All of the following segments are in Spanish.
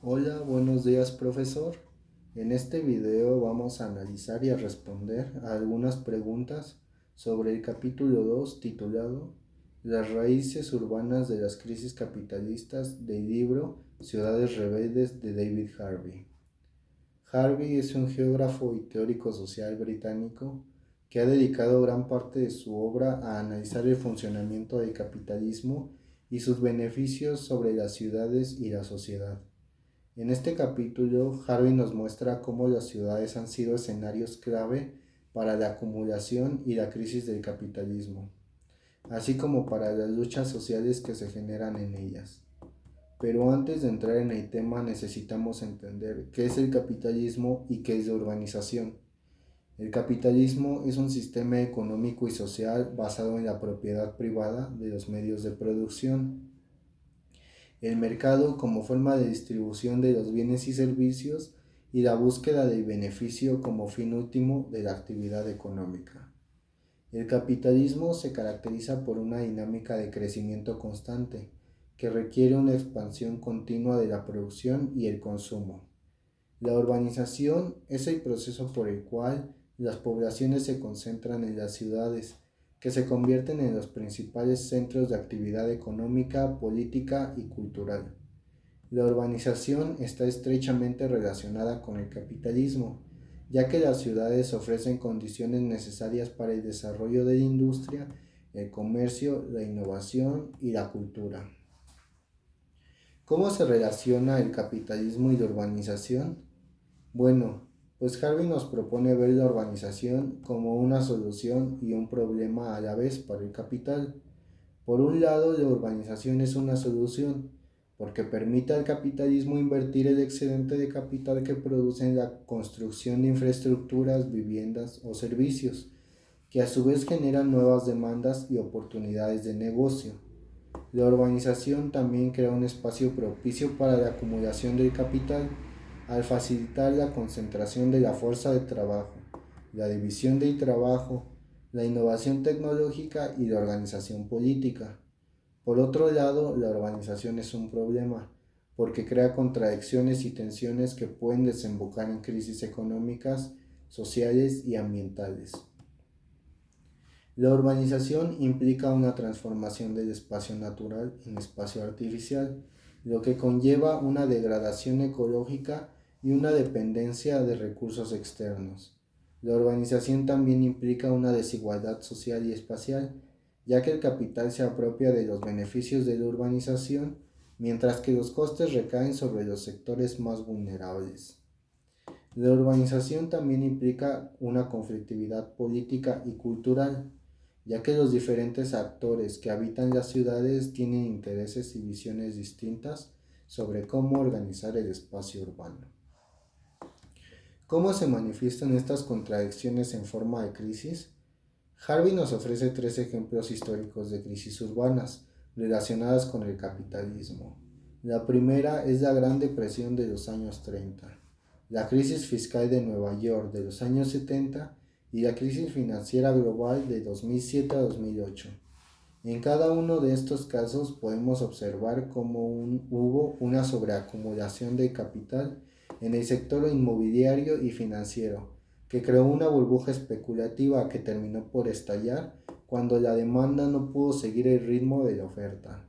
Hola, buenos días, profesor. En este video vamos a analizar y a responder a algunas preguntas sobre el capítulo 2 titulado Las raíces urbanas de las crisis capitalistas del libro Ciudades Rebeldes de David Harvey. Harvey es un geógrafo y teórico social británico que ha dedicado gran parte de su obra a analizar el funcionamiento del capitalismo y sus beneficios sobre las ciudades y la sociedad. En este capítulo, Harvey nos muestra cómo las ciudades han sido escenarios clave para la acumulación y la crisis del capitalismo, así como para las luchas sociales que se generan en ellas. Pero antes de entrar en el tema necesitamos entender qué es el capitalismo y qué es la urbanización. El capitalismo es un sistema económico y social basado en la propiedad privada de los medios de producción, el mercado como forma de distribución de los bienes y servicios y la búsqueda del beneficio como fin último de la actividad económica. El capitalismo se caracteriza por una dinámica de crecimiento constante que requiere una expansión continua de la producción y el consumo. La urbanización es el proceso por el cual las poblaciones se concentran en las ciudades, que se convierten en los principales centros de actividad económica, política y cultural. La urbanización está estrechamente relacionada con el capitalismo, ya que las ciudades ofrecen condiciones necesarias para el desarrollo de la industria, el comercio, la innovación y la cultura. ¿Cómo se relaciona el capitalismo y la urbanización? Bueno, pues Harvey nos propone ver la urbanización como una solución y un problema a la vez para el capital. Por un lado, la urbanización es una solución, porque permite al capitalismo invertir el excedente de capital que produce en la construcción de infraestructuras, viviendas o servicios, que a su vez generan nuevas demandas y oportunidades de negocio. La urbanización también crea un espacio propicio para la acumulación del capital, al facilitar la concentración de la fuerza de trabajo, la división del trabajo, la innovación tecnológica y la organización política. Por otro lado, la urbanización es un problema, porque crea contradicciones y tensiones que pueden desembocar en crisis económicas, sociales y ambientales. La urbanización implica una transformación del espacio natural en espacio artificial, lo que conlleva una degradación ecológica y una dependencia de recursos externos. La urbanización también implica una desigualdad social y espacial, ya que el capital se apropia de los beneficios de la urbanización, mientras que los costes recaen sobre los sectores más vulnerables. La urbanización también implica una conflictividad política y cultural, ya que los diferentes actores que habitan las ciudades tienen intereses y visiones distintas sobre cómo organizar el espacio urbano. ¿Cómo se manifiestan estas contradicciones en forma de crisis? Harvey nos ofrece tres ejemplos históricos de crisis urbanas relacionadas con el capitalismo. La primera es la Gran Depresión de los años 30, la crisis fiscal de Nueva York de los años 70 y la crisis financiera global de 2007 a 2008. En cada uno de estos casos podemos observar cómo hubo una sobreacumulación de capital en el sector inmobiliario y financiero, que creó una burbuja especulativa que terminó por estallar cuando la demanda no pudo seguir el ritmo de la oferta.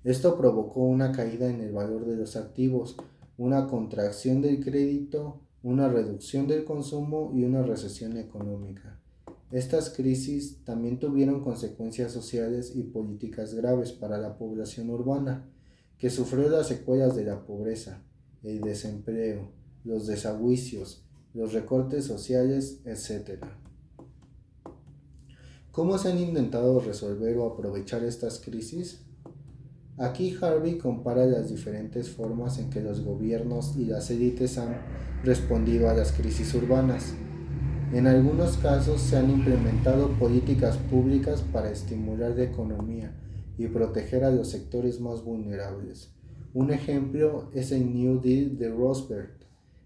Esto provocó una caída en el valor de los activos, una contracción del crédito, una reducción del consumo y una recesión económica. Estas crisis también tuvieron consecuencias sociales y políticas graves para la población urbana, que sufrió las secuelas de la pobreza, el desempleo, los desahucios, los recortes sociales, etc. ¿Cómo se han intentado resolver o aprovechar estas crisis? Aquí Harvey compara las diferentes formas en que los gobiernos y las élites han respondido a las crisis urbanas. En algunos casos se han implementado políticas públicas para estimular la economía y proteger a los sectores más vulnerables. Un ejemplo es el New Deal de Roosevelt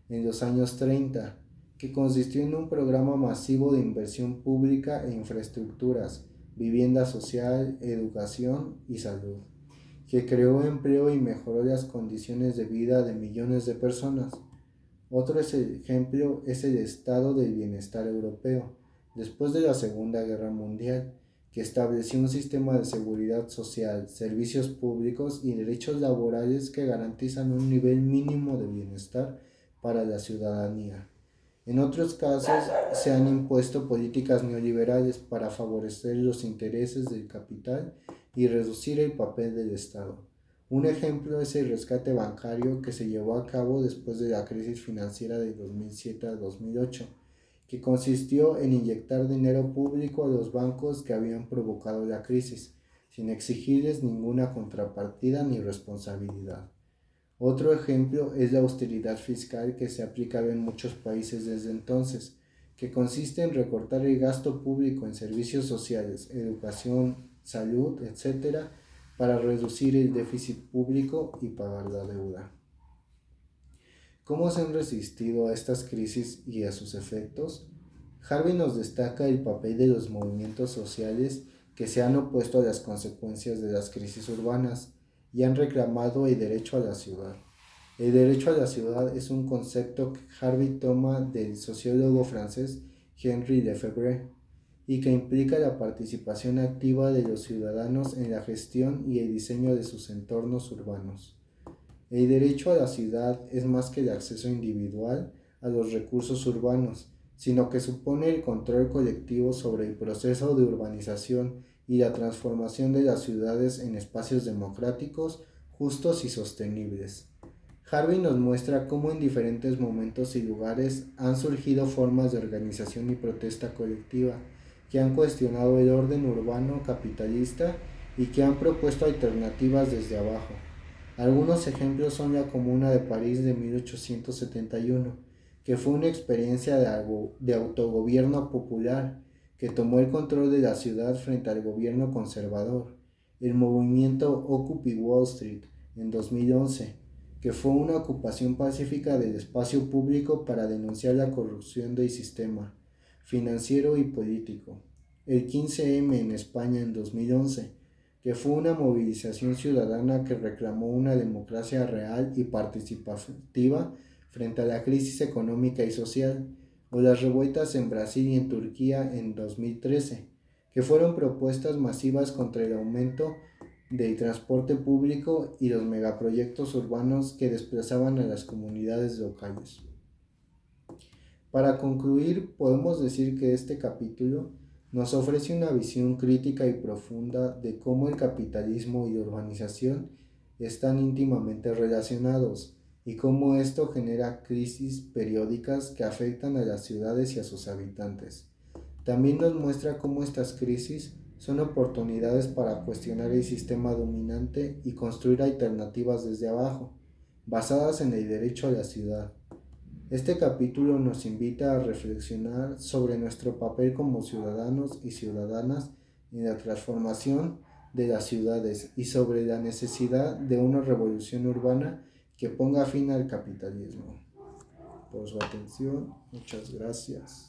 en los años 30, que consistió en un programa masivo de inversión pública e infraestructuras, vivienda social, educación y salud, que creó empleo y mejoró las condiciones de vida de millones de personas. Otro ejemplo es el Estado del Bienestar Europeo, después de la Segunda Guerra Mundial, que estableció un sistema de seguridad social, servicios públicos y derechos laborales que garantizan un nivel mínimo de bienestar para la ciudadanía. En otros casos, se han impuesto políticas neoliberales para favorecer los intereses del capital y reducir el papel del Estado. Un ejemplo es el rescate bancario que se llevó a cabo después de la crisis financiera de 2007 a 2008, que consistió en inyectar dinero público a los bancos que habían provocado la crisis, sin exigirles ninguna contrapartida ni responsabilidad. Otro ejemplo es la austeridad fiscal que se ha aplicado en muchos países desde entonces, que consiste en recortar el gasto público en servicios sociales, educación, salud, etc., para reducir el déficit público y pagar la deuda. ¿Cómo se han resistido a estas crisis y a sus efectos? Harvey nos destaca el papel de los movimientos sociales que se han opuesto a las consecuencias de las crisis urbanas y han reclamado el derecho a la ciudad. El derecho a la ciudad es un concepto que Harvey toma del sociólogo francés Henri Lefebvre y que implica la participación activa de los ciudadanos en la gestión y el diseño de sus entornos urbanos. El derecho a la ciudad es más que el acceso individual a los recursos urbanos, sino que supone el control colectivo sobre el proceso de urbanización y la transformación de las ciudades en espacios democráticos, justos y sostenibles. Harvey nos muestra cómo en diferentes momentos y lugares han surgido formas de organización y protesta colectiva que han cuestionado el orden urbano capitalista y que han propuesto alternativas desde abajo. Algunos ejemplos son la Comuna de París de 1871, que fue una experiencia de autogobierno popular que tomó el control de la ciudad frente al gobierno conservador. El movimiento Occupy Wall Street en 2011, que fue una ocupación pacífica del espacio público para denunciar la corrupción del sistema financiero y político. El 15M en España en 2011, que fue una movilización ciudadana que reclamó una democracia real y participativa frente a la crisis económica y social, o las revueltas en Brasil y en Turquía en 2013, que fueron propuestas masivas contra el aumento del transporte público y los megaproyectos urbanos que desplazaban a las comunidades locales. Para concluir, podemos decir que este capítulo nos ofrece una visión crítica y profunda de cómo el capitalismo y la urbanización están íntimamente relacionados y cómo esto genera crisis periódicas que afectan a las ciudades y a sus habitantes. También nos muestra cómo estas crisis son oportunidades para cuestionar el sistema dominante y construir alternativas desde abajo, basadas en el derecho a la ciudad. Este capítulo nos invita a reflexionar sobre nuestro papel como ciudadanos y ciudadanas en la transformación de las ciudades y sobre la necesidad de una revolución urbana que ponga fin al capitalismo. Por su atención, muchas gracias.